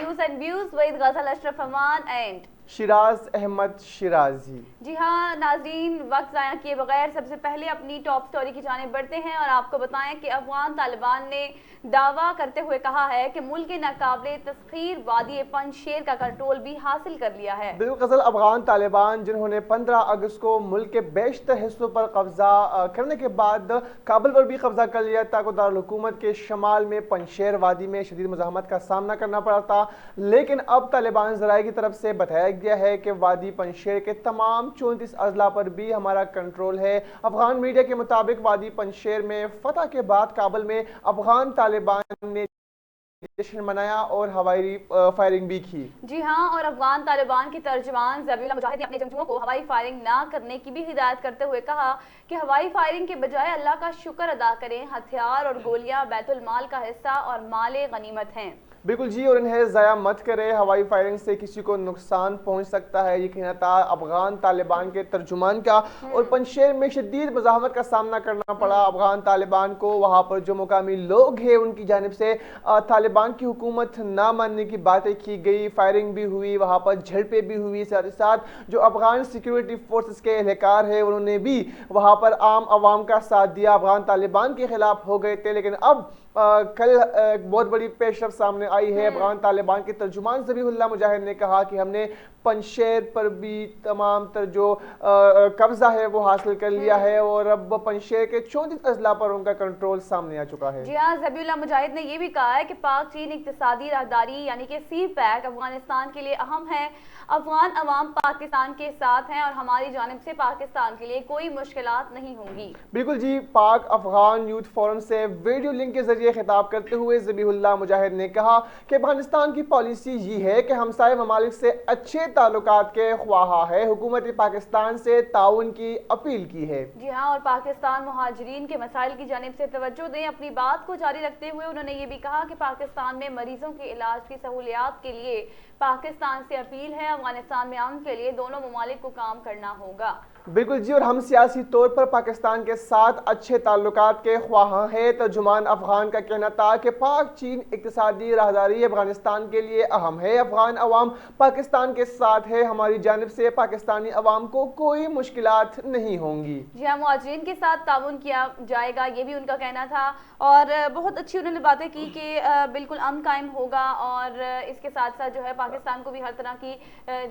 News and Views with Ghazal Ashraf Aman and Shiraz Ahmad Shirazi. جی ہاں ناظرین، وقت ضائع کیے بغیر سب سے پہلے اپنی ٹاپ سٹوری کی جانب بڑھتے ہیں اور آپ کو بتائیں کہ افغان طالبان نے دعویٰ کرتے ہوئے کہا ہے کہ ملک کے ناقابل تسخیر وادی پنج شیر کا کنٹرول بھی حاصل کر لیا ہے۔ بالکل غزل، افغان طالبان جنہوں نے 15 اگست کو ملک کے بیشتر حصوں پر قبضہ کرنے کے بعد کابل پر بھی قبضہ کر لیا تھا، دارالحکومت کے شمال میں پنجشیر وادی میں شدید مزاحمت کا سامنا کرنا پڑا تھا، لیکن اب طالبان ذرائع کی طرف سے بتایا گیا ہے کہ وادی پنجشیر کے تمام 34 اضلاع پر بھی ہمارا کنٹرول ہے۔ افغان میڈیا کے مطابق وادی پنجشیر میں فتح کے بعد کابل میں افغان طالبان نے جشن منایا اور ہوائی فائرنگ بھی کی۔ جی ہاں، اور افغان طالبان کے ترجمان ذبیح اللہ مجاہد نے اپنے جنگجوؤں کو ہوائی فائرنگ نہ کرنے کی بھی ہدایت کرتے ہوئے کہا کہ ہوائی فائرنگ کے بجائے اللہ کا شکر ادا کریں، ہتھیار اور گولیاں بیت المال کا حصہ اور مال غنیمت ہیں۔ بالکل جی، اور انہیں ضائع مت کرے، ہوائی فائرنگ سے کسی کو نقصان پہنچ سکتا ہے، یہ کہنا تھا افغان طالبان کے ترجمان کا۔ اور پنجشیر میں شدید مزاحمت کا سامنا کرنا پڑا افغان طالبان کو، وہاں پر جو مقامی لوگ ہیں ان کی جانب سے طالبان کی حکومت نہ ماننے کی باتیں کی گئی، فائرنگ بھی ہوئی، وہاں پر جھڑپیں بھی ہوئی، ساتھ ہی ساتھ جو افغان سیکیورٹی فورسز کے اہلکار ہیں انہوں نے بھی وہاں پر عام عوام کا ساتھ دیا، افغان طالبان کے خلاف ہو گئے تھے۔ لیکن اب کل ایک بہت بڑی پیش رفت سامنے آئی ہے۔ افغان طالبان کے ترجمان ذبیح اللہ مجاہد نے کہا کہ ہم نے پنجشیر پر بھی تمام تر جو قبضہ ہے وہ حاصل کر لیا ہے اور اب پنجشیر کے 34 اضلاع پر ان کا کنٹرول سامنے آ چکا ہے۔ جی ہاں، ذبیح اللہ مجاہد نے یہ بھی کہا ہے کہ پاک چین اقتصادی راہداری یعنی کہ سی پیک افغانستان کے لیے اہم ہے، افغان عوام پاکستان کے ساتھ ہیں اور ہماری جانب سے پاکستان کے لیے کوئی مشکلات نہیں ہوں گی۔ بالکل جی، پاک افغان یوتھ فورم سے ویڈیو لنک کے ذریعے خطاب کرتے ہوئے ذبیح اللہ مجاہد نے کہا کہ افغانستان کی پالیسی یہ ہے کہ ہمسائے ممالک سے اچھے تعلقات کے خواہاں ہے، حکومت پاکستان سے تعاون کی اپیل کی ہے۔ جی ہاں، اور پاکستان مہاجرین کے مسائل کی جانب سے توجہ دیں۔ اپنی بات کو جاری رکھتے ہوئے انہوں نے یہ بھی کہا کہ پاکستان میں مریضوں کے علاج کی سہولیات کے لیے پاکستان سے اپیل ہے، افغانستان میں امن کے لیے دونوں ممالک کو کام کرنا ہوگا۔ بالکل جی، اور ہم سیاسی طور پر پاکستان کے ساتھ اچھے تعلقات کے خواہاں ہیں۔ ترجمان افغان کا کہنا تھا کہ پاک چین اقتصادی راہداری افغانستان کے لیے اہم ہے، افغان عوام پاکستان کے ساتھ ہے، ہماری جانب سے پاکستانی عوام کو کوئی مشکلات نہیں ہوں گی۔ جی ہاں، مہاجرین کے ساتھ تعاون کیا جائے گا، یہ بھی ان کا کہنا تھا اور بہت اچھی انہوں نے باتیں کی کہ بالکل امن قائم ہوگا اور اس کے ساتھ ساتھ جو ہے پاکستان کو بھی ہر طرح کی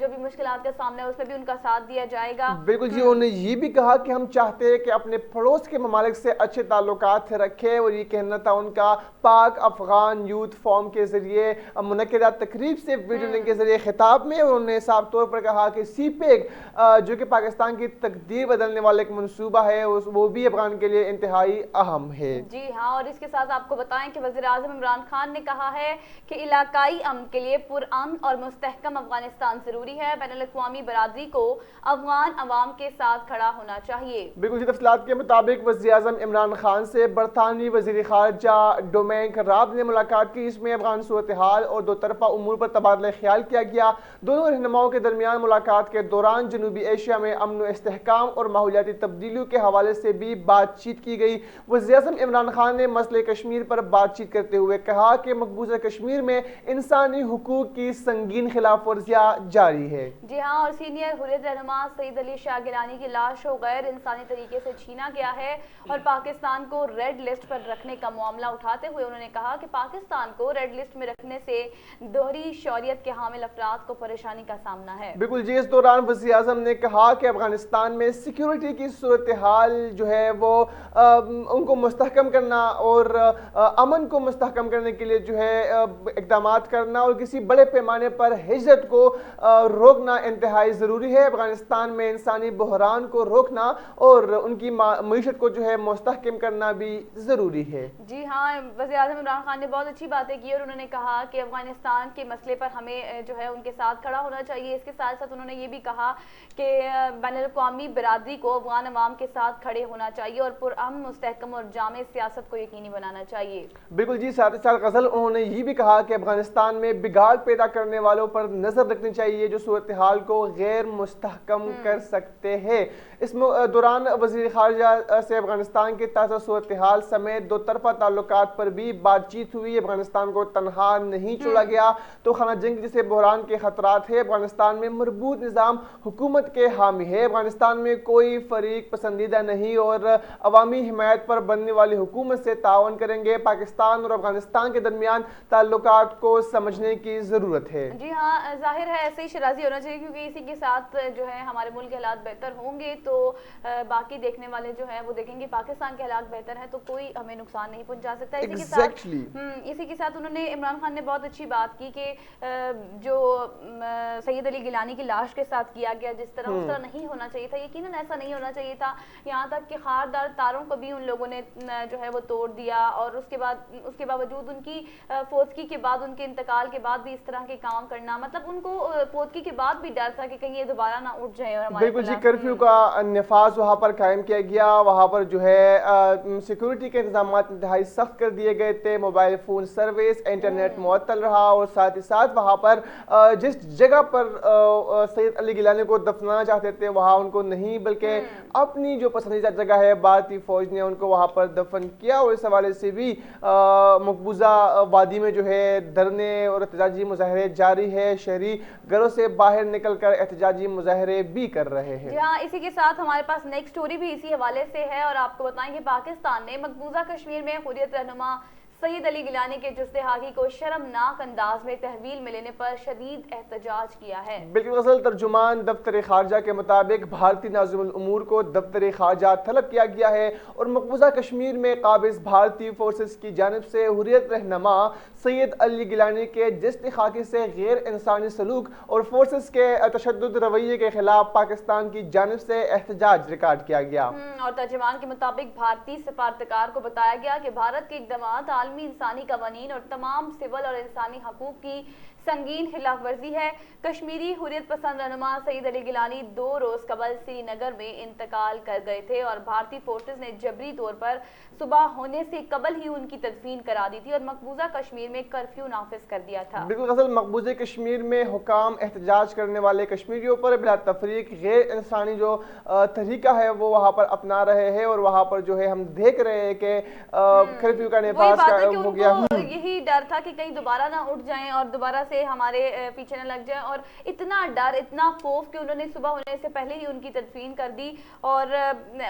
جو بھی مشکلات کا سامنا ہے اس میں بھی ان کا ساتھ دیا جائے گا۔ بالکل جی، انہوں نے یہ بھی کہا کہ ہم چاہتے ہیں کہ اپنے پڑوس کے ممالک سے اچھے تعلقات رکھیں، اور یہ کہنا تھا ان کا پاک افغان یوتھ فورم کے ذریعے منعقدہ تقریب سے ویڈیو لنک کے ذریعے خطاب میں، اور انہوں نے صاف طور پر کہا کہ سی پیک جو کہ پاکستان کی تقدیر بدلنے والا ایک منصوبہ ہے وہ بھی افغان کے لیے انتہائی اہم ہے۔ جی ہاں، اور اس کے ساتھ آپ کو بتائیں کہ وزیر اعظم عمران خان نے کہا ہے کہ علاقائی امن کے لیے پرامن اور مستحکم افغانستان ضروری ہے، بین الاقوامی برادری کو افغان عوام کے ساتھ کھڑا ہونا چاہیے۔ بالکل جی، تفصیلات کے مطابق وزیر اعظم عمران خان سے برطانوی وزیر خارجہ ڈومینک راب نے ملاقات کی، اس میں افغان صورتحال اور دو طرفہ امور پر تبادلہ خیال کیا گیا۔ دونوں رہنماؤں کے درمیان ملاقات کے دوران جنوبی ایشیا میں امن و استحکام اور ماحولیاتی تبدیلیوں کے حوالے سے بھی بات چیت کی گئی۔ وزیر اعظم عمران خان نے مسئلہ کشمیر پر بات چیت کرتے ہوئے کہا کہ مقبوضہ کشمیر میں انسانی حقوق کی سنگین خلاف ورزیاں جاری ہے۔ جی ہاں، اور سینئر حریت رہنما سعید علی شاہ گیلانی کی لاش کو غیر انسانی طریقے سے چھینا گیا ہے اور پاکستان کو ریڈ لسٹ پر رکھنے کا معاملہ اٹھاتے ہوئے انہوں نے کہا کہ پاکستان کو ریڈ لسٹ میں رکھنے سے دوہری شوریت کے حامل افراد کو پریشانی کا سامنا ہے۔ بالکل جی، اس دوران وزیر اعظم نے کہا کہ افغانستان میں سیکیورٹی کی صورتحال جو ہے وہ ان کو مستحکم کرنا اور امن کو مستحکم کرنے کے لیے جو ہے اقدامات کرنا اور کسی بڑے پیمانے پر ہجرت کو روکنا انتہائی ضروری ہے۔ افغانستان میں انسانی بحران کو روکنا اور ان کی معیشت کو جو ہے مستحکم کرنا بھی ضروری ہے۔ جی ہاں، وزیر اعظم عمران خان نے بہت اچھی باتیں کی اور انہوں نے کہا کہ افغانستان کے مسئلے پر ہمیں جو ہے ان کے ساتھ کھڑا ہونا چاہیے۔ اس کے ساتھ ساتھ انہوں نے یہ بھی کہا کہ بین الاقوامی برادری کو افغان عوام کے ساتھ کھڑے ہونا چاہیے اور پرامن، مستحکم اور جامع سیاست کو یقینی بنانا چاہیے۔ بالکل جی، ساتھ ہی ساتھ غزل انہوں نے یہ بھی کہا کہ افغانستان میں بگاڑ پیدا کرنے والوں پر نظر رکھنی چاہیے جو صورتحال کو غیر مستحکم کر سکتے رہے ہیں۔ اس دوران وزیر خارجہ سے افغانستان کی تازہ صورتحال سمیت دو طرفہ تعلقات پر بھی بات چیت ہوئی۔ افغانستان کو تنہا نہیں چھوڑا گیا تو خانہ جنگ جسے بحران کے خطرات ہیں۔ افغانستان میں مربوط نظام حکومت کے حامی ہے۔ افغانستان میں کوئی فریق پسندیدہ نہیں اور عوامی حمایت پر بننے والی حکومت سے تعاون کریں گے۔ پاکستان اور افغانستان کے درمیان تعلقات کو سمجھنے کی ضرورت ہے۔ جی ہاں، ظاہر ہے ایسے ہی شرازی ہونا چاہیے، کیونکہ اسی کے ساتھ جو ہے ہمارے ملک کے حالات بہتر ہوں گے تو باقی دیکھنے والے جو ہیں وہ دیکھیں گے پاکستان کے حالات بہتر ہیں تو کوئی ہمیں نقصان نہیں پہنچا سکتا۔ اسی کے ساتھ انہوں نے عمران خان نے بہت اچھی بات کی کہ جو سید علی گیلانی کی لاش کے ساتھ کیا گیا جس طرح اس طرح نہیں ہونا چاہیے تھا، یقیناً ایسا نہیں ہونا چاہیے تھا، یہاں تک کہ خاردار تاروں کو بھی ان لوگوں نے جو ہے وہ توڑ دیا اور اس کے باوجود ان کی فوتگی کے بعد، ان کے انتقال کے بعد بھی اس طرح کے کام کرنا، مطلب ان کو فوتگی کے بعد بھی ڈر تھا کہ کہیں یہ دوبارہ نہ اٹھ جائے۔ اور بالکل جی، کرفیو کا نفاذ وہاں پر قائم کیا گیا، وہاں پر جو ہے سیکیورٹی کے انتظامات انتہائی سخت کر دیے گئے تھے، موبائل فون سروس، انٹرنیٹ معطل رہا اور ساتھ ہی ساتھ وہاں پر جس جگہ پر سید علی گیلانی کو دفنانا چاہتے تھے وہاں ان کو نہیں بلکہ اپنی جو پسندیدہ جگہ ہے بھارتی فوج نے ان کو وہاں پر دفن کیا، اور اس حوالے سے بھی مقبوضہ وادی میں جو ہے دھرنے اور احتجاجی مظاہرے جاری ہے، شہری گھروں سے باہر نکل کر احتجاجی مظاہرے بھی کر رہے ہیں۔ جی ہاں، اسی کے ساتھ ہمارے پاس نیکسٹ سٹوری بھی اسی حوالے سے ہے اور آپ کو بتائیں کہ پاکستان نے مقبوضہ کشمیر میں حریت رہنما سید علی گیلانی کے جثے حاقی کو شرمناک انداز میں تحویل میں لینے پر شدید احتجاج کیا ہے۔ بالکل اصل ترجمان دفتر خارجہ کے مطابق بھارتی ناظم الامور کو دفتر خارجہ طلب کیا گیا ہے اور مقبوضہ کشمیر میں قابض بھارتی فورسز کی جانب سے حریت رہنما سید علی گیلانی کے جثے خاکی سے غیر انسانی سلوک اور فورسز کے تشدد رویے کے خلاف پاکستان کی جانب سے احتجاج ریکارڈ کیا گیا۔ اور ترجمان کے مطابق بھارتی سفارتکار کو بتایا گیا کہ بھارت کے اقدامات عالمی انسانی قوانین اور تمام سول اور انسانی حقوق کی سنگین خلاف ورزی ہے۔ کشمیری حریت پسند رہنما سید علی گیلانی 2 روز قبل سری نگر میں انتقال کر گئے تھے اور بھارتی فورسز نے جبری طور پر صبح ہونے سے قبل ہی ان کی تدفین کرا دی تھی اور مقبوضہ کشمیر میں کرفیو نافذ کر دیا تھا۔ بالکل اصل مقبوضہ کشمیر میں حکام احتجاج کرنے والے کشمیریوں پر بلا تفریق غیر انسانی جو طریقہ ہے وہ وہاں پر اپنا رہے ہیں اور وہاں پر جو ہے ہم دیکھ رہے ہیں کہ کرفیو کا نفاذ ہو گیا۔ یہی ڈر تھا کہ کہیں دوبارہ نہ اٹھ جائیں اور دوبارہ سے ہمارے پیچھے نہ لگ جائیں، اور اتنا ڈر اتنا خوف کہ انہوں نے صبح ہونے سے پہلے ہی ان کی تدفین کر دی اور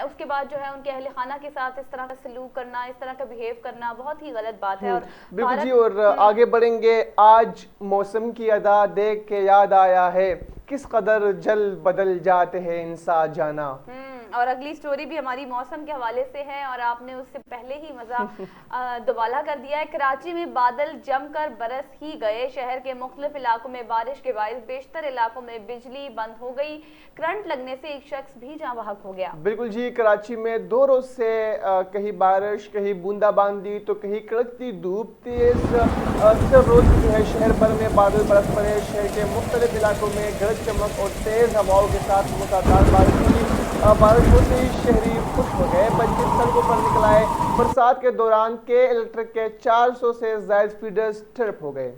اس کے بعد جو ہے ان کے اہل خانہ کے ساتھ اس طرح کا سلوک کرنا، اس طرح کا بیہیو کرنا بہت ہی غلط بات ہے۔ اور بالکل جی، اور آگے بڑھیں گے۔ آج موسم کی ادا دیکھ کے یاد آیا ہے کس قدر جل بدل جاتے ہیں انسان جانا۔ اور اگلی سٹوری بھی ہماری موسم کے حوالے سے ہے اور آپ نے اس سے پہلے ہی مزہ دوبالا کر دیا ہے۔ کراچی میں بادل جم کر برس ہی گئے، شہر کے مختلف علاقوں میں بارش کے باعث بیشتر علاقوں میں بجلی بند ہو گئی، کرنٹ لگنے سے ایک شخص بھی جاں بحق ہو گیا۔ بالکل جی، کراچی میں 2 روز سے کہیں بارش، کہیں بوندا باندی تو کہیں کڑکتی دھوپ، تیز روز جو ہے شہر بھر میں بادل برس پڑے، شہر کے مختلف علاقوں میں گرج چمک اور تیز ہواؤں کے ساتھ موسلادھار بارش ہوئی۔ بارش ہوتے ہی شہری خوش ہو گئے، بچے سڑکوں پر نکل آئے۔ برسات کے دوران کے الیکٹرک کے 400 سے زائد فیڈرز ٹرپ ہو گئے۔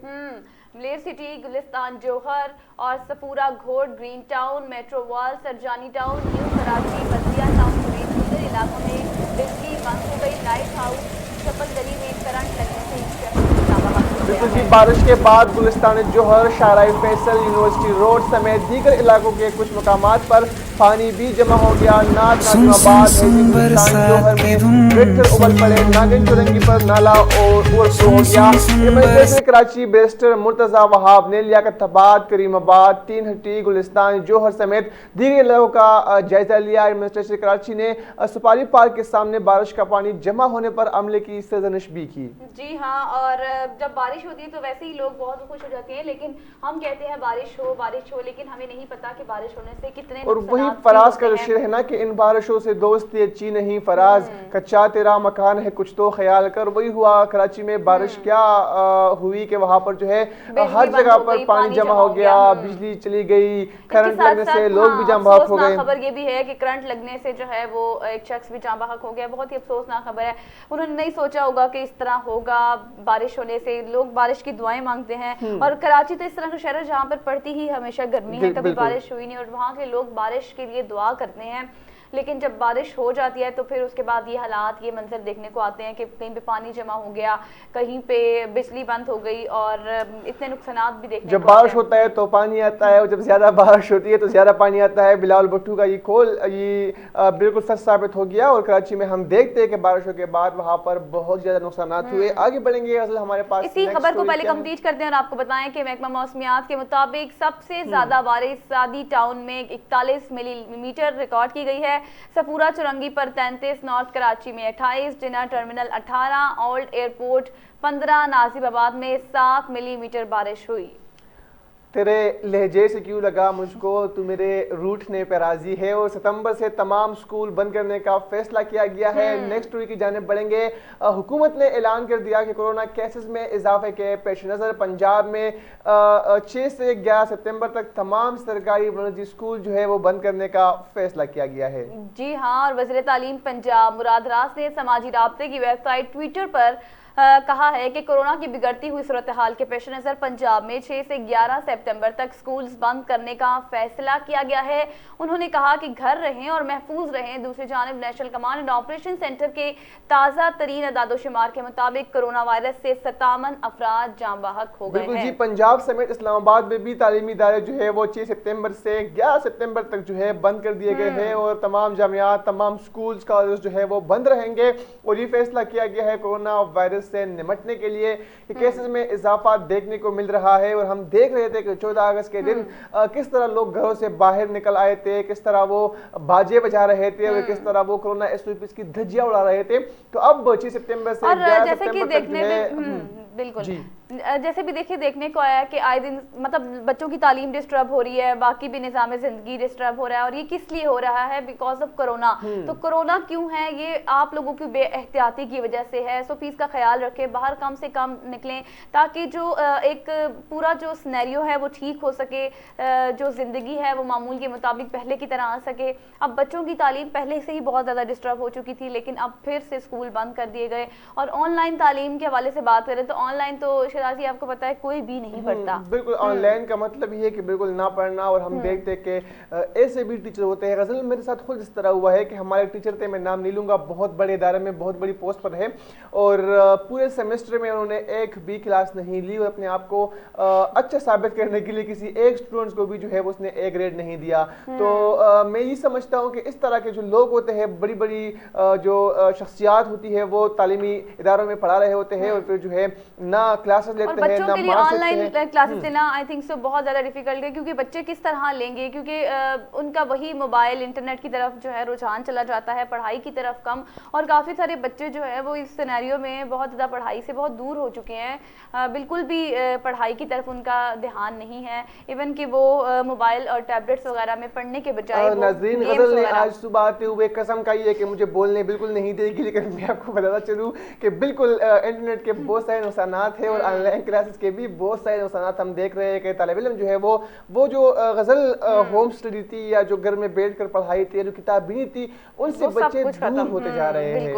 ملیر سٹی، گلستان جوہر اور سفورہ گھوڑ، گرین ٹاؤن، میٹرو وال، سرجانی ٹاؤن، نیو کراچی، بلدیہ ٹاؤن سمیت دیگر علاقوں میں بجلی بند ہو گئی۔ لائٹ ہاؤس چپل گلی میں کرنٹ لگنے سے ایک شخص جاں بحق ہو گیا۔ بالکل جی، بارش کے بعد گلستان جوہر، شاہراہ فیصل، یونیورسٹی روڈ سمیت دیگر علاقوں کے کچھ مقامات پر پانی بھی جمع ہو گیا۔ نعت نازم آباد، گلستان جوہر میں ٹریکٹر ابل پڑے، ناگن چورنگی پر نالا اوور فلو ہو گیا۔ ایمرجنسی کراچی بیرسٹر مرتضی وہاب نے لیاقت آباد، کریم آباد، تین ہٹی، گلستان جوہر سمیت دیگر علاقوں کا جائزہ لیا۔ ایڈمنسٹریشن کراچی نے سپاری پارک کے سامنے بارش کا پانی جمع ہونے پر عملے کی سرزنش بھی کی۔ جی ہاں، اور جب بارش ہوتی ہے تو ویسے ہی لوگ بہت خوش ہو جاتے ہیں، لیکن ہم کہتے ہیں بارش ہو، لیکن ہمیں نہیں پتا کہ بارش ہونے سے کتنے اور وہی فراز کا جو شعر ہے نا کہ ان بارشوں سے دوستی اچھی نہیں فراز، کچا تیرا مکان ہے کچھ تو خیال کر، وہی ہوا کراچی میں بارش کیا ہوئی کہ وہاں پر جو ہے ہر جگہ پر پانی جمع ہو گیا، بجلی چلی گئی، کرنٹ لگنے سے لوگ بھی جاں بحق ہو گئے۔ خبر یہ بھی ہے کہ کرنٹ لگنے سے جو ہے وہ ایک شخص بھی جاں بحق ہو گیا، بہت ہی افسوسناک خبر ہے۔ انہوں نے نہیں سوچا ہوگا کہ اس طرح ہوگا، بارش ہونے سے لوگ لوگ بارش کی دعائیں مانگتے ہیں. اور کراچی تو اس طرح کا شہر ہے جہاں پر پڑتی ہی ہمیشہ گرمی ہے, کبھی بارش ہوئی نہیں, اور وہاں کے لوگ بارش کے لیے دعا کرتے ہیں. لیکن جب بارش ہو جاتی ہے تو پھر اس کے بعد یہ حالات, یہ منظر دیکھنے کو آتے ہیں کہ کہیں پہ پانی جمع ہو گیا, کہیں پہ بجلی بند ہو گئی, اور اتنے نقصانات بھی دیکھنے کو آتے ہیں. جب بارش ہوتا ہے تو پانی آتا ہے, اور جب زیادہ بارش ہوتی ہے تو زیادہ پانی آتا ہے. بلاول بھٹو کا یہ کول یہ بالکل سچ ثابت ہو گیا, اور کراچی میں ہم دیکھتے ہیں کہ بارشوں کے بعد وہاں پر بہت زیادہ نقصانات ہوئے. آگے بڑھیں گے, اصل ہمارے پاس اسی خبر کو پہلے کمپلیٹ کرتے ہیں اور آپ کو بتائیں کہ محکمہ موسمیات کے مطابق سب سے زیادہ بارش سعدی ٹاؤن میں 41 ملی میٹر ریکارڈ کی گئی ہے. سفورہ چورنگی پر 33, نارتھ کراچی میں 28, dinner terminal 18, old airport 15, norms آباد میں 7 ملی میٹر بارش ہوئی. تیرے لہجے سے کیوں لگا مجھ کو تو میرے روٹھنے پہ راضی ہے. اور ستمبر سے تمام سکول بند کرنے کا فیصلہ کیا گیا ہے. نیکسٹ اسٹوری کی جانب بڑھیں گے. حکومت نے اعلان کر دیا کہ کورونا کیسز میں اضافے کے پیش نظر پنجاب میں 6 سے 11 ستمبر تک تمام سرکاری بنیادی اسکول جو ہے وہ بند کرنے کا فیصلہ کیا گیا ہے. جی ہاں, اور وزیر تعلیم پنجاب مراد راز نے سماجی رابطے کی ویب سائٹ ٹویٹر پر کہا ہے کہ کورونا کی بگڑتی ہوئی صورتحال کے پیش نظر پنجاب میں 6 سے 11 سپتمبر تک سکولز بند کرنے کا فیصلہ کیا گیا ہے. انہوں نے کہا کہ گھر رہیں اور محفوظ رہیں. دوسری جانب national command and operation centre کے تازہ ترین اعداد و شمار کے مطابق کورونا وائرس سے 57 افراد جاں بحق ہو گئے ہیں. جی, پنجاب سمیت اسلام آباد میں بھی تعلیمی ادارے جو ہے وہ 6 ستمبر سے 11 ستمبر تک جو ہے بند کر دیے گئے ہیں, اور تمام جامعات, تمام سکولز, کالج جو ہے وہ بند رہیں گے. اور یہ فیصلہ کیا گیا ہے کورونا وائرس سے نمٹنے کے لیے کہ کیسز میں اضافہ دیکھنے کو مل رہا ہے. اور ہم دیکھ رہے تھے کہ 14 اگست کے دن کس طرح لوگ گھروں سے باہر نکل آئے تھے, کس طرح وہ باجے بجا رہے تھے, اور کس طرح وہ کورونا SOPs کی دھجیاں اڑا رہے تھے. تو اب 6 ستمبر سے 11 ستمبر تک جو ہے بالکل جیسے بھی دیکھیے دیکھنے کو آیا کہ آئے دن مطلب بچوں کی تعلیم ڈسٹرب ہو رہی ہے, باقی بھی نظام زندگی ڈسٹرب ہو رہا ہے, اور یہ کس لیے ہو رہا ہے؟ Because of corona. تو کرونا کیوں ہے؟ یہ آپ لوگوں کی بے احتیاطی کی وجہ سے ہے. SOPs کا خیال رکھیں, باہر کم سے کم نکلیں تاکہ جو ایک پورا جو سینیریو ہے وہ ٹھیک ہو سکے, جو زندگی ہے وہ معمول کے مطابق پہلے کی طرح آ سکے. اب بچوں کی تعلیم پہلے سے ہی بہت زیادہ ڈسٹرب ہو چکی تھی, لیکن اب پھر سے اسکول بند کر دیے گئے. اور آن لائن تعلیم کے حوالے سے بات کریں تو آن لائن تو شیرازی آپ کو پتا ہے کوئی بھی نہیں پڑھتا. بالکل آن لائن کا مطلب یہ ہے کہ بالکل نہ پڑھنا. اور ہم دیکھتے کہ ایسے بھی ٹیچر ہوتے ہیں. غزل میرے ساتھ خود اس طرح ہوا ہے کہ ہمارے ٹیچر تھے, میں نام نہیں لوں گا, بہت بڑے ادارے میں بہت بڑی پوسٹ پر ہے, اور پورے سیمسٹر میں انہوں نے ایک بھی کلاس نہیں لی, اور اپنے آپ کو اچھا ثابت کرنے کے لیے کسی ایک اسٹوڈنٹس کو بھی جو ہے اس نے A گریڈ نہیں دیا. تو میں یہ سمجھتا ہوں کہ اس طرح کے جو لوگ ہوتے ہیں, بڑی بڑی جو شخصیات ہوتی ہے, وہ تعلیمی اداروں میں پڑھا رہے ہوتے ہیں, اور پھر جو ہے نہ کلاسز لیتے ہیں, بچوں کے لیے آن لائن کلاسز دینا آئی تھنک سو بہت زیادہ ڈیفیکلٹ ہے, کیونکہ بچے کس طرح لیں گے, کیونکہ ان کا وہی موبائل انٹرنیٹ کی طرف جو ہے رجحان چلا جاتا ہے, پڑھائی کی طرف کم. اور کافی سارے بچے جو ہے وہ اس سینیریو میں بہت زیادہ پڑھائی سے بہت دور ہو چکے ہیں, بالکل بھی پڑھائی کی طرف ان کا دھیان نہیں ہے, ایون کہ وہ موبائل اور ٹیبلیٹس وغیرہ میں پڑھنے کے بجائے. ناظرین, غزل نے آج صبح آتے ہوئے قسم کھائی ہے کہ مجھے بولنے بالکل نہیں دے گی, لیکن میں آپ کو بتاتا چلوں کہ بالکل انٹرنیٹ کے بہت سارے نقصانات ہیں, اور آن لائن کلاسز کے بھی بہت سارے نقصانات ہم دیکھ رہے ہیں کہ طالب علم جو ہے وہ جو غزل ہوم اسٹڈی تھی, یا جو گھر میں بیٹھ کر پڑھائی تھی, جو کتاب بھی تھی, ان سے بچے دور ہوتے جا رہے ہیں.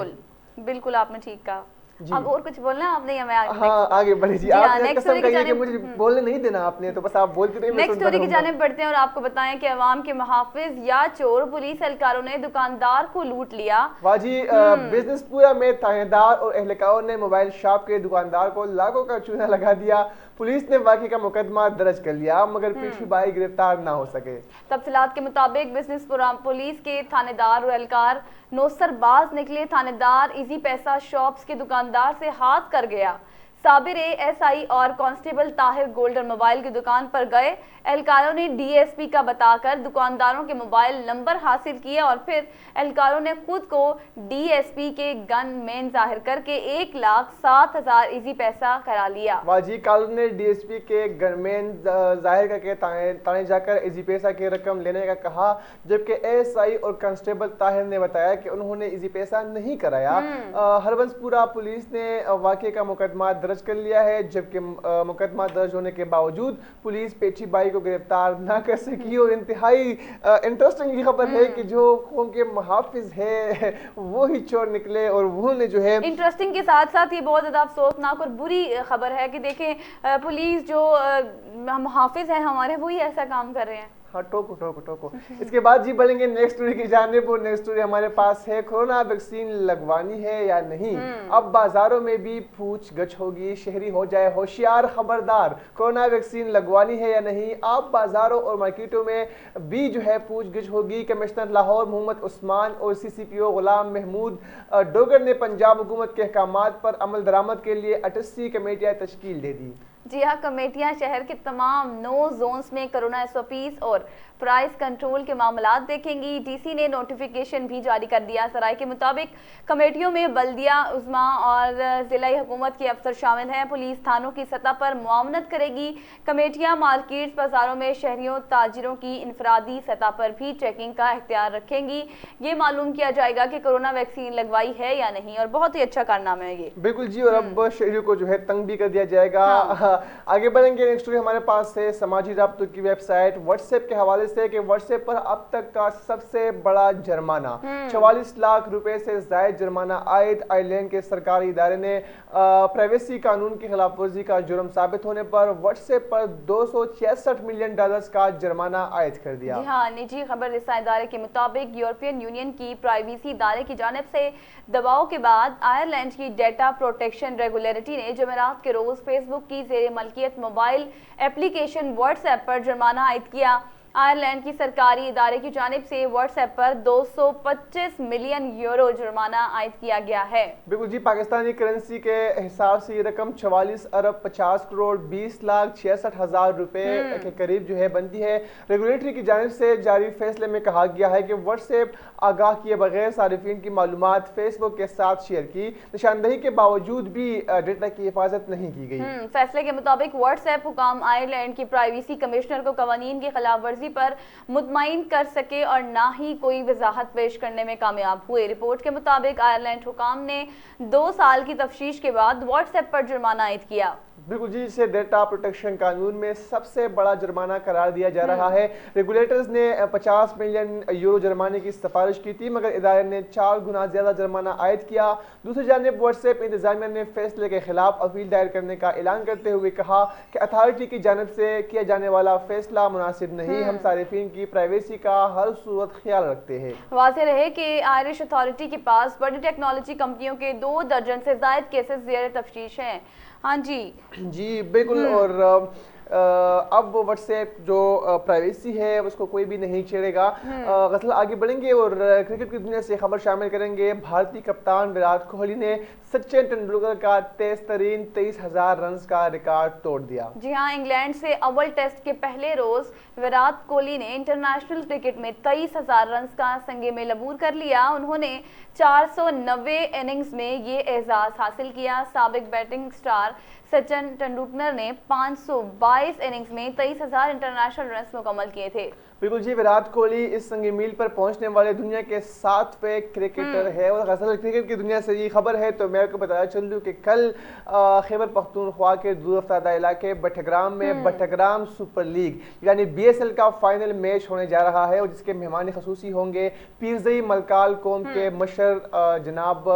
بالکل آپ نے ٹھیک کہا. اب اور کچھ بولنا ہے آپ نے یا میں آگے بڑھیں؟ جی, آپ نے قسم کہی ہے کہ مجھے بولنے نہیں دینا آپ نے, تو بس آپ بولتے رہیے. نیکسٹ اسٹوری کی جانب بڑھتے ہیں اور آپ کو بتائیں کہ عوام کے محافظ یا چور پولیس اہلکاروں نے دکاندار کو لوٹ لیا. واہ جی, بزنس پورا میں تھانے دار اور اہلکاروں نے موبائل شاپ کے دکاندار کو لاکھوں کا چونا لگا دیا. پولیس نے واقعے کا مقدمہ درج کر لیا, مگر پیچھے بائی گرفتار نہ ہو سکے. تفصیلات کے مطابق بزنس پولیس کے تھانے دار اور اہلکار نوسر باز نکلے. تھانے دار ایزی پیسہ شاپس کے دکاندار سے ہاتھ کر گیا. صابر SI اور کانسٹیبل طاہر گولڈن موبائل کی دکان پر گئے. اہلکاروں نے DSP کا بتا کر دکانداروں کے موبائل نمبر حاصل کیے, اور پھر اہلکاروں نے خود کو DSP کے گن مین ظاہر کر کے 1,07,000 ایزی پیسہ کرا لیا. واجی کالون نے DSP کے گن مین ظاہر کر کے تانے جا کر ایزی پیسہ کی رقم لینے کا کہا, جبکہ SI اور کانسٹیبل طاہر نے بتایا کہ انہوں نے ایزی پیسہ نہیں کرایا. ہربنس پورہ پولیس نے واقعے کا مقدمہ درج درج کر لیا ہے، جبکہ مقدمہ درج ہونے کے باوجود پولیس پیچھی بائی کو گرفتار نہ کر سکی. اور انتہائی انٹرسٹنگ یہ خبر ہے کہ جو قوم کے محافظ ہے وہی چور نکلے اور وہ نے جو ہے انٹرسٹنگ کے ساتھ ساتھ یہ بہت زیادہ افسوسناک اور بری خبر ہے کہ دیکھیں پولیس جو محافظ ہیں ہمارے وہی ایسا کام کر رہے ہیں. ہاں ٹوکو. اس کے بعد جی بڑھیں گے نیکسٹ اسٹوری کی جانب، اور نیکسٹ اسٹوری ہمارے پاس ہے کورونا ویکسین لگوانی ہے یا نہیں. اب بازاروں میں بھی پوچھ گچھ ہوگی، شہری ہو جائے ہوشیار خبردار، کورونا ویکسین لگوانی ہے یا نہیں. اب بازاروں اور مارکیٹوں میں بھی جو ہے پوچھ گچھ ہوگی. کمشنر لاہور محمد عثمان اور CCPO غلام محمود ڈوگر نے پنجاب حکومت کے احکامات پر عمل درآمد کے لیے 38 کمیٹیاں تشکیل دے دی. جی ہاں، کمیٹیاں شہر کے تمام 9 زونز میں کرونا SOPs اور پرائز کنٹرول کے معاملات دیکھیں گی. DC نے نوٹیفیکیشن بھی جاری کر دیا. ذرائع کے مطابق کمیٹیوں میں بلدیہ عظمیٰ اور ضلعی حکومت کے افسر شامل ہیں. پولیس تھانوں کی سطح پر معاونت کرے گی. کمیٹیاں مارکیٹس بازاروں میں شہریوں تاجروں کی انفرادی سطح پر بھی چیکنگ کا اختیار رکھیں گی. یہ معلوم کیا جائے گا کہ کورونا ویکسین لگوائی ہے یا نہیں، اور بہت ہی اچھا کارنامہ ہے یہ. بالکل جی، اور اب شہریوں کو جو ہے تنگ بھی کر دیا جائے گا. آگے بڑھیں گے. نیکسٹ اسٹوری ہمارے پاس ہے سماجی رابطوں کی ویب سائٹ واٹس ایپ کے حوالے سے کہ واٹس ایپ پر اب تک کا سب سے بڑا جرمانہ 44 لاکھ روپے سے زائد جرمانہ عائد. آئر لینڈ کے سرکاری ادارے نے پرائیویسی قانون کی خلاف ورزی کا جرم ثابت ہونے پر واٹس ایپ پر $266 ملین کا جرمانہ عائد کر دیا. جی ہاں، نجی خبر رساں ادارے کے مطابق یورپین یونین کی پرائیویسی ادارے کی جانب سے دباؤ کے بعد آئرلینڈ کی ڈیٹا پروٹیکشن ریگولیٹری نے جمعرات کے روز فیس بک کی زیر ملکیت موبائل ایپلیکیشن واٹس ایپ پر جرمانہ عائد کیا. آئرلینڈ کی سرکاری ادارے کی جانب سے واٹس ایپ پر 225 ملین یورو جرمانہ عائد کیا گیا ہے. بالکل جی، پاکستانی کرنسی کے حساب سے یہ رقم 44 ارب 50 کروڑ 20 لاکھ 66 ہزار روپے کے قریب جو ہے بنتی ہے. ریگولیٹری کی جانب سے جاری فیصلے میں کہا گیا ہے کہ واٹس ایپ آگاہ کیے بغیر صارفین کی معلومات فیس بک کے ساتھ شیئر کی. نشاندہی کے باوجود بھی ڈیٹا کی حفاظت نہیں کی گئی. فیصلے کے مطابق واٹس ایپ حکام آئرلینڈ کی پرائیویسی کمشنر کو قوانین کی خلاف ورزی پر مطمئن کر سکے اور نہ ہی کوئی وضاحت پیش کرنے میں کامیاب ہوئے. رپورٹ کے مطابق آئرلینڈ حکام نے 2 سال کی تفتیش کے بعد واٹس ایپ پر جرمانہ عائد کیا. بالکل جی، اسے ڈیٹا پروٹیکشن قانون میں سب سے بڑا جرمانہ قرار دیا جا رہا ہے. ریگولیٹرز نے 50 ملین یورو جرمانے کی سفارش کی تھی، مگر ادارے نے 4 گنا زیادہ جرمانہ عائد کیا. دوسری جانب واٹس ایپ انتظامیہ نے فیصلے کے خلاف اپیل دائر کرنے کا اعلان کرتے ہوئے کہا کہ اتھارٹی کی جانب سے کیا جانے والا فیصلہ مناسب نہیں. ہم صارفین کی پرائیویسی کا ہر صورت خیال رکھتے ہیں. واضح رہے کہ آئرش اتھارٹی کے پاس بڑی ٹیکنالوجی کمپنیوں کے 2 درجن سے زائد کیسز زیر تفتیش ہیں. ہاں جی بالکل. اور اب واٹس ایپ جو پرائیویسی ہے اس کو کوئی بھی نہیں چھیڑے گا. غزل آگے بڑھیں گے اور کرکٹ کی دنیا سے خبر شامل کریں گے. بھارتی کپتان وراٹ کوہلی نے سچن ٹنڈولکر کا تیز ترین 23,000 رنز کا ریکارڈ توڑ دیا. جی ہاں، انگلینڈ سے اول ٹیسٹ کے پہلے روز وراٹ کوہلی نے انٹرنیشنل کرکٹ میں 23,000 رنز کا سنگ میل عبور کر لیا. انہوں نے 490 اننگز میں یہ اعزاز حاصل کیا. سابق بیٹنگ سٹار سچن ٹنڈولکر نے 522 اننگز میں 23,000 انٹرنیشنل رنز مکمل کیے تھے. بالکل جی، وراٹ کوہلی اس سنگ میل پر پہنچنے والے دنیا کے 7ویں کرکٹر ہے. اور غزل کرکٹ کی دنیا سے یہ خبر ہے تو میں آپ کو بتایا چل دوں کہ کل خیبر پختونخوا کے دور افتادہ علاقے بٹگرام میں بٹگرام سپر لیگ یعنی BSL کا فائنل میچ ہونے جا رہا ہے، اور جس کے مہمان خصوصی ہوں گے پیرزئی ملکال قوم کے مشر جناب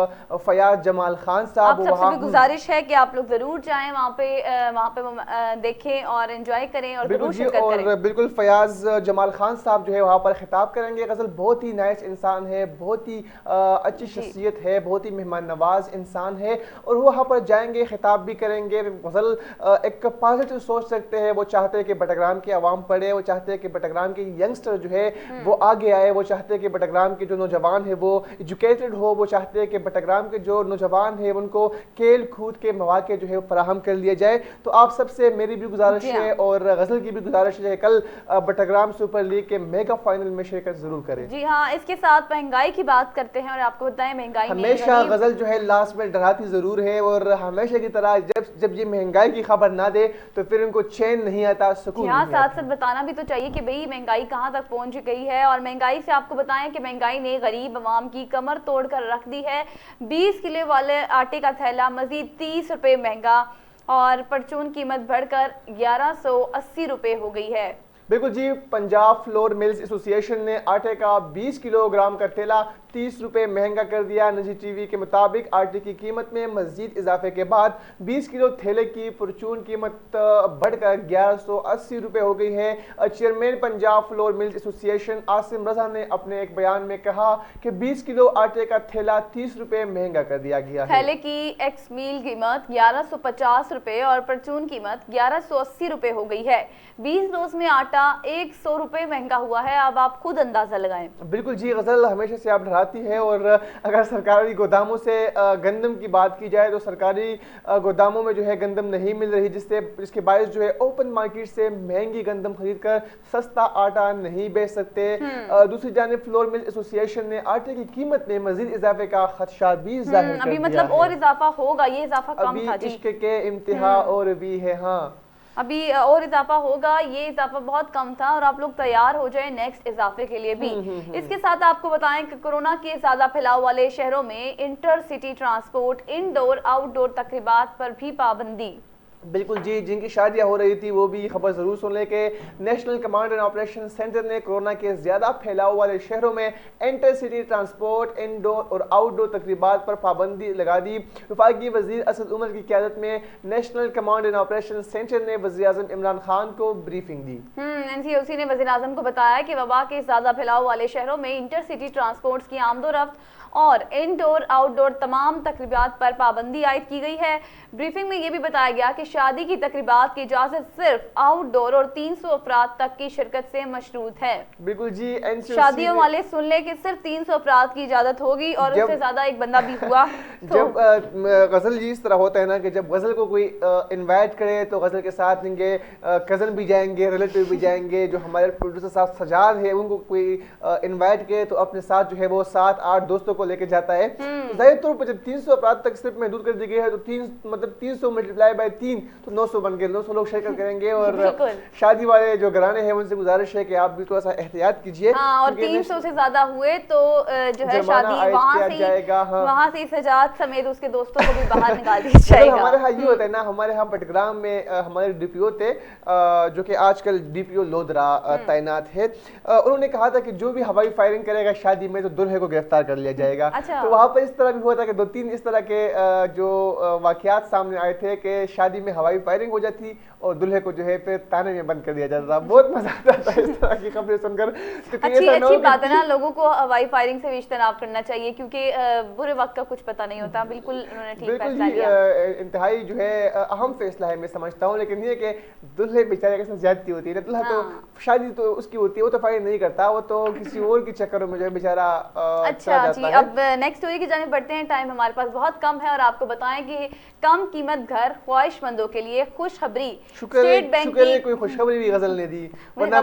فیاض جمال خان صاحب. آپ سب سے گزارش ہے کہ آپ لوگ ضرور جائیں وہاں پہ دیکھیں اور انجوائے کریں اور ضرور شرکت کریں. اور بالکل فیاض جمال خان صاحب جو ہے وہاں پر خطاب کریں گے. غزل بہت ہی نائس انسان ہے، بہت ہی اچھی شخصیت ہے، بہت ہی مہمان نواز انسان ہے، اور وہ وہاں پر جائیں گے خطاب بھی کریں گے. غزل ایک پازیٹیو سوچ سکتے ہیں. وہ چاہتے ہیں کہ بٹگرام کی عوام پڑھے، وہ چاہتے ہیں کہ بٹگرام کے ینگسٹر جو ہے وہ آگے آئے، وہ چاہتے ہیں کہ بٹگرام کے جو نوجوان ہیں وہ ایجوکیٹڈ ہو، وہ چاہتے ہیں کہ بٹگرام کے جو نوجوان ہیں ان کو کھیل کود کے مواقع جو ہے فراہم کر لیے جائے. تو آپ سب سے میری بھی گزارش ہے اور غزل کی بھی گزارش ہے کل بٹگرام سپر لیگ کے میگا فائنل میں شرکت ضرور کریں. جی ہاں، اس کے ساتھ مہنگائی کی بات کرتے ہیں اور آپ کو بتائیں مہنگائی ہمیشہ غزل جو ہے لاسٹ میں ڈراتی ضرور ہے، اور ہمیشہ کی طرح جب یہ مہنگائی کی خبر نہ دے تو پھر ان کو چین نہیں آتا، سکون نہیں آتا. ساتھ ساتھ بتانا بھی تو چاہیے کہ بھئی مہنگائی کہاں تک پہنچ گئی ہے. اور مہنگائی سے آپ کو بتائیں کہ مہنگائی نے غریب عوام کی کمر توڑ کر رکھ دی ہے. 20 کلو والے آٹے کا تھیلا مزید 30 روپے مہنگا. اور پرچون قیمت بڑھ کر 1180 روپے ہو گئی ہے۔ بالکل جی، پنجاب فلور ملز ایسوسی ایشن نے آٹے کا 20 کلو گرام کا تھیلا 30 روپے مہنگا کر دیا۔ نجی ٹی وی کے مطابق آٹے کی قیمت میں مزید اضافے کے بعد 20 کلو تھیلے کی پرچون قیمت بڑھ کر 1180 روپے ہو گئی ہے۔ چیئرمین پنجاب فلور ملز ایسوسی ایشن عاصم رضا نے اپنے ایک بیان میں کہا کہ 20 کلو آٹے کا تھیلا 30 روپے مہنگا کر دیا گیا ہے۔ تھیلے کی ایکس میل قیمت 1150 روپے اور پرچون قیمت 1180 روپے ہو گئی ہے۔ 20 روز میں آٹا 100 روپے مہنگا ہوا ہے۔ اب آپ خود اندازہ لگائیں۔ بالکل جی، غزل ہمیشہ سے آپ ڈراتی ہے، اور اگر سرکاری گوداموں سے گندم کی بات کی جائے تو سرکاری گوداموں میں جو ہے گندم نہیں مل رہی، جس کے باعث جو ہے اوپن مارکیٹ سے مہنگی گندم خرید کر سستا آٹا نہیں بیچ سکتے۔ دوسری جانب فلور مل ایسوسی ایشن نے آٹے کی قیمت میں مزید اضافے کا خدشہ بھی ظاہر کر دیا ہے۔ ابھی مطلب اور اضافہ ہوگا، یہ اضافہ کم تھا جی۔ عشق کے انتہا اور بھی ہے، ہاں ابھی اور اضافہ ہوگا، یہ اضافہ بہت کم تھا، اور آپ لوگ تیار ہو جائیں نیکسٹ اضافے کے لیے بھی۔ اس کے ساتھ آپ کو بتائیں کہ کورونا کے زیادہ پھیلاؤ والے شہروں میں inter city transport, indoor outdoor تقریبات پر بھی پابندی۔ بالکل جی، جن کی شادیاں ہو رہی تھی وہ بھی خبر ضرور سن لیں کہ national command and operation centre نے کورونا کے زیادہ پھیلاؤ والے شہروں میں انٹر سٹی ٹرانسپورٹ، انڈور اور آؤٹ ڈور تقریبات پر پابندی لگا دی۔ وفاقی وزیر اسد عمر کی قیادت میں national command and operation centre نے وزیر اعظم عمران خان کو بریفنگ دی۔ NCOC نے وزیر اعظم کو بتایا کہ وبا کے زیادہ پھیلاؤ والے شہروں میں انٹر سٹی ٹرانسپورٹس کی آمد و رفت اور انڈور آؤٹ ڈور تمام تقریبات پر پابندی عائد کی گئی ہے۔ بریفنگ میں یہ بھی بتایا گیا کہ شادی کی تقریبات کی اجازت صرف آؤٹ ڈور اور 300 افراد تک کی شرکت سے مشروط ہے۔ بالکل جی، شادیوں والے سن لے کہ صرف 300 افراد کی اجازت ہوگی، اور اس سے زیادہ ایک بندہ بھی ہوا جب غزل جی اس طرح ہوتا ہے نا کہ جب غزل کو کوئی انوائٹ کرے تو غزل کے ساتھ دیں گے، کزن بھی جائیں گے، ریلیٹیو بھی جائیں گے۔ جو ہمارے پروڈیوسر صاحب سجاد ہے، ان کو کوئی انوائٹ کرے تو اپنے ساتھ جو ہے وہ 7-8 دوستوں کو لے کے جاتا ہے۔ ظاہر طور پر جب 300 افراد تک صرف محدود کر دی گئی ہے تو 300 ملٹیپلائی بائی 3 تو 900 بن گئے، 900 لوگ شرکت کریں گے۔ اور شادی والے جو گھرانے ہیں ان سے گزارش ہے کہ آپ بھی تھوڑا سا احتیاط کیجیے، اور 300 سے زیادہ ہوئے تو جو ہے شادی وہاں سے سجاد سمیت اس کے دوستوں کو بھی باہر نکال دیا جائے گا۔ ہمارے ہاں یہ ہوتا ہے نا، ہمارے ہاں بٹگرام میں ہمارے ڈی پی او تھے جو کہ آج کل ڈی پی او لودرا تعینات ہے، انہوں نے کہا تھا کہ جو بھی ہوائی فائرنگ کرے گا شادی میں تو دلہے کو گرفتار کر لیا جائے گا۔ تو وہاں پر اس طرح بھی ہوا تھا کہ 2-3 اس طرح کے جو واقعات سامنے آئے تھے کہ شادی میں ہوائی فائرنگ ہو جاتی اور دلہے کو جو ہے پھر تانے میں بند کر دیا جاتا تھا۔ بہت مزہ آتا تھا اس طرح کی خبریں سن کر۔ اچھی بات ہے نا، لوگوں کو ہوائی فائرنگ سے بھی اجتناب کرنا چاہیے کیونکہ برے وقت کا کچھ پتہ نہیں ہوتا۔ بالکل انہوں نے ٹھیک فیصلہ لیا، انتہائی جو ہے اہم فیصلہ ہے میں سمجھتا ہوں، لیکن یہ کہ دلہے بیچارے کے ساتھ زیادتی ہوتی ہے نا، دلہا تو شادی تو اس کی ہوتی ہے، وہ تو فائرنگ نہیں کرتا، وہ تو کسی اور کی چکروں میں جو ہے بیچارہ۔ اچھا جی، اب نیکسٹ اسٹوری کی جانب بڑھتے ہیں، ٹائم ہمارے پاس بہت کم ہے، اور آپ کو بتائیں کہ کم قیمت گھر خواہش مندوں کے لیے خوشخبری۔ اسٹیٹ بینک کی کوئی خوشخبری بھی غزل نے دی، ورنہ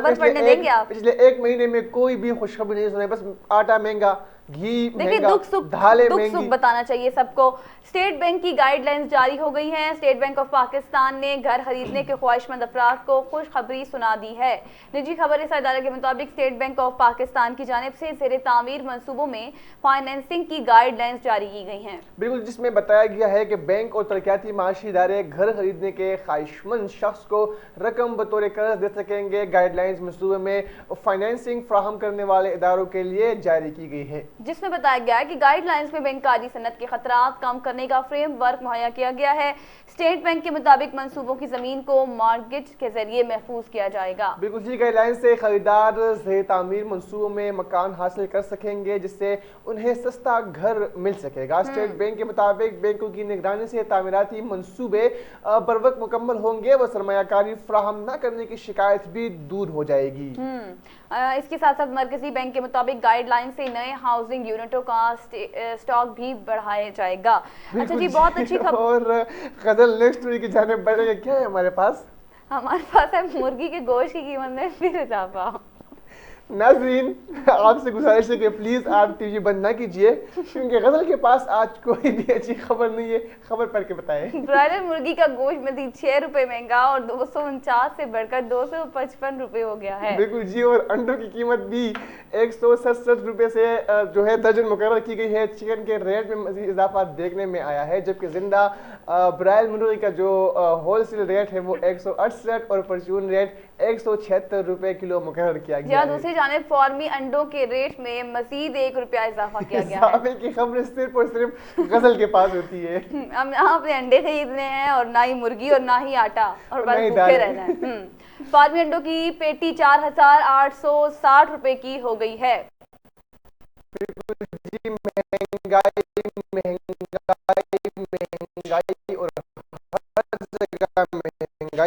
پچھلے 1 مہینے میں کوئی بھی خوشخبری نہیں سنائی، بس آٹا مہنگا، گھی مہنگا، دھالیں مہنگی۔ بتانا چاہیے سب کو، اسٹیٹ بینک کی گائیڈ لائنز جاری ہو گئی ہیں۔ اسٹیٹ بینک آف پاکستان نے گھر خریدنے کے خواہش مند افراد کو خوشخبری سنا دی ہے۔ نجی خبر رساں ادارے کے مطابق اسٹیٹ بینک آف پاکستان کی جانب سے زیر تعمیر منصوبوں میں فائنینسنگ کی گائیڈ لائنز جاری کی گئی ہیں، بالکل، جس میں بتایا گیا ہے کہ بینک اور ترقیاتی معاشی ادارے گھر خریدنے کے خواہش مند شخص کو رقم بطور قرض دے سکیں گے۔ گائیڈ لائنز منصوبے میں فائنینسنگ فراہم کرنے والے اداروں کے لیے جاری کی گئی ہے، جس میں بتایا گیا ہے کہ گائیڈ لائنز میں بینکاری صنعت کے خطرات کم کرنے کا فریم ورک مہیا کیا گیا ہے۔ اسٹیٹ بینک کے مطابق منصوبوں کی زمین کو مارگیج کے ذریعے محفوظ کیا جائے گا۔ بالکل جی، گائیڈ لائن سے خریدار زیر تعمیر منصوبوں میں مکان حاصل کر سکیں گے جس سے انہیں سستا گھر مل سکے گا۔ اسٹیٹ بینک کے مطابق بینکوں کی نگرانی سے تعمیراتی منصوبے بروقت مکمل ہوں گے، وہ سرمایہ کاری فراہم نہ کرنے کی شکایت بھی دور ہو جائے گی۔ اس کے ساتھ ساتھ مرکزی بینک کے مطابق گائیڈ لائن سے نئے ہاؤسنگ یونٹوں کا سٹاک بھی بڑھایا جائے گا۔ اچھا جی، بہت اچھی خبر۔ اور غزل نیکسٹ اسٹوری کی جانب بڑھے گا، کیا ہے ہمارے پاس؟ ہمارے پاس ہے مرغی کے گوشت کی قیمت میں پھر اضافہ۔ ناظرین آپ سے گزارش ہے کہ پلیز آپ ٹی وی بند نہ کیجیے کیونکہ غزل کے پاس آج کوئی بھی اچھی خبر نہیں ہے. خبر پڑھ کے بتائیں. برائلر مرغی کا گوشت مزید 6 روپے مہنگا اور 249 سے بڑھ کر 255 روپے ہو گیا ہے. بالکل جی. اور انڈوں کی قیمت بھی 167 روپے سے جو ہے درجن مقرر کی گئی ہے. چکن کے ریٹ میں مزید اضافہ دیکھنے میں آیا ہے جبکہ زندہ برائل مرغی کا جو ہول سیل ریٹ ہے وہ 168 اور پرچون ریٹ 176 روپے کلو مقرر کیا گیا ہے. دوسری جانب فارمی انڈوں کے ریٹ میں مزید 1 روپیہ اضافہ کیا گیا ہے. اضافے کی خبریں صرف اور صرف غزل کے پاس ہوتی ہے. ہم یہاں اپنے انڈے خریدنے ہیں اور نہ ہی مرغی اور نہ ہی آٹا اور بس بھوکے رہنا ہے. فارمی انڈوں کی پیٹی 4860 روپے کی ہو گئی ہے. جی مہنگائی اور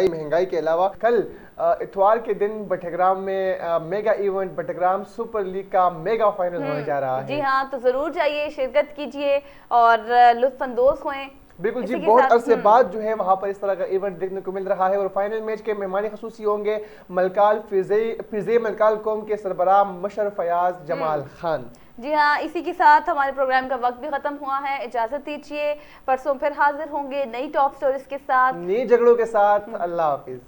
مہنگائی کے علاوہ کل اتوار کے دن بٹگرام میں mega event Battagram super league کا میگا فائنل ہونے جا رہا ہے. جی ہاں تو ضرور جائیے, شرکت کیجیے اور لطف اندوز ہوئیں. بالکل جی. بہت عرصے بعد جو ہے وہاں پر اس طرح کا ایونٹ دیکھنے کو مل رہا ہے اور فائنل میچ کے مہمان خصوصی ہوں گے ملکال فضے ملکال قوم کے سربراہ مشرف فیاض جمال خان. جی ہاں, اسی کے ساتھ ہمارے پروگرام کا وقت بھی ختم ہوا ہے. اجازت دیجیے, پرسوں پھر حاضر ہوں گے نئی ٹاپ سٹوریز کے ساتھ, نئی جھگڑوں کے ساتھ. اللہ حافظ.